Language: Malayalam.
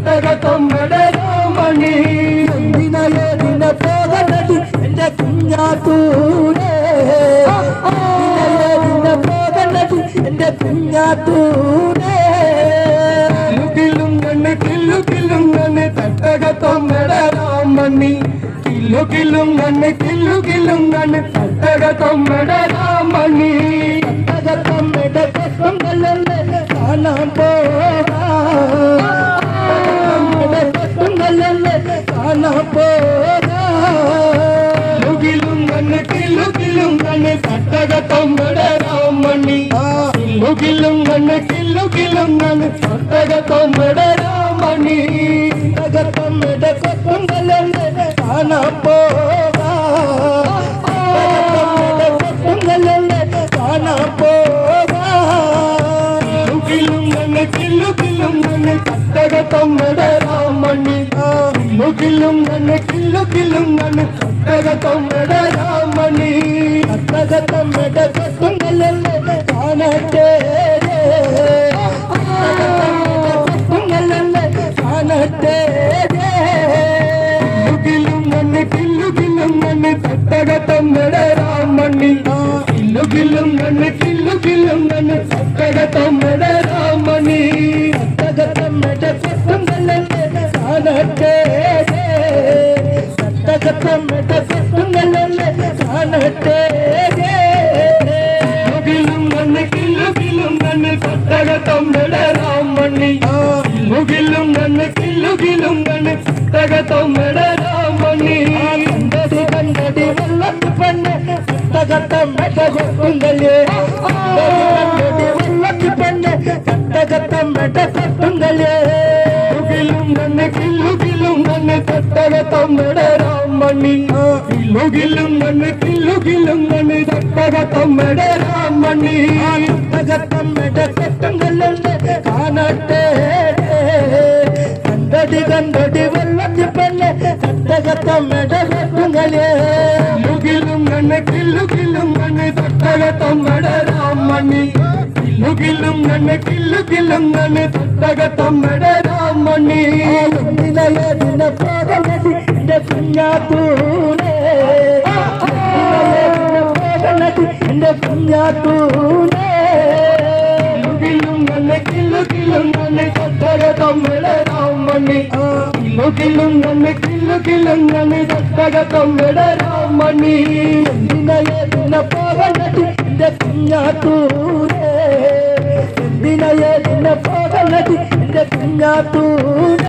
തട്ടകത്തൊമ്മടരാമണി ദിന പോകണടി എന്റെ കുഞ്ഞാത്തൂരേ ദിന പോകണടി എന്റെ കുഞ്ഞാത്തൂരേ കില്ലും കണ്ണ് കില്ലും കണ്ണ് തട്ടകത്തൊമ്മടരാമണി കില്ലും കണ്ണ് തട്ടകത്തൊമ്മടരാമണി തട്ടകത്തൊമ്മട കൊണ്ടല്ലേ കാണാൻ ും കണ്ണ് തട്ടകത്തൊമ്മടരാമണി കില്ലും കണ്ണ് തട്ടകത്തൊമ്മടരാമണി തട്ടകത്തൊമ്മട കൊണ്ടല്ലേ കാണാൻ തട്ടകത്തൊമ്മടരാമണി കില്ലും കണ്ണ് തട്ടകത്തൊമ്മടരാമണി തട്ടകത്തൊമ്മട കൊണ്ടല്ലേ കാണട്ടെ കാണട്ടെ കില്ലും കണ്ണ് തട്ടകത്തൊമ്മടരാമണി കില്ലും കണ്ണ് തട്ടകത്തൊമ്മടരാമണി തട്ടകത്തൊമ്മട കൊണ്ടല്ലേ കാണട്ടെ തട്ടകത്തൊമ്മട കൊണ്ടല്ലേ കാണട്ടെ കില്ലും കണ്ണ് തട്ടകത്തൊമ്മടരാമണി കില്ലും കണ്ണ് തട്ടകത്തൊമ്മടരാമണി കണ്ടടി വെള്ളത്ത് പെണ്ണ് തട്ടകത്തൊമ്മട കൊണ്ടല്ലേ കണ്ടടി വെള്ളത്ത് പെണ്ണ് തട്ടകത്തൊമ്മട കൊണ്ടല്ലേ കില്ലും കണ്ണ് തട്ടകത്തൊമ്മടരാമണി കില്ലും കണ്ണ് തട്ടകത്തൊമ്മടരാമണി തട്ടകത്തൊമ്മട കൊണ്ടല്ലേ കാണട്ടെ കണ്ടടി വെള്ളത്തി പെണ്ണ് തട്ടകത്തൊമ്മട കൊണ്ടല്ലേ കില്ലും കണ്ണ് തട്ടകത്തൊമ്മടരാമണി കില്ലും കണ്ണ് തട്ടകത്തൊമ്മടരാമണി ദിന പോകണടി എന്റെ കുഞ്ഞാത്തൂരേ പോകണടി എന്റെ കുഞ്ഞാത്തൂരേ കില്ലും കണ്ണ് തട്ടകത്തൊമ്മടരാമണി കില്ലും കണ്ണ് തട്ടകത്തൊമ്മടരാമണി ദിന പോകണടി എന്റെ കുഞ്ഞാത്തൂരേ ദിന പോകണടി എന്റെ കുഞ്ഞാത്തൂരേ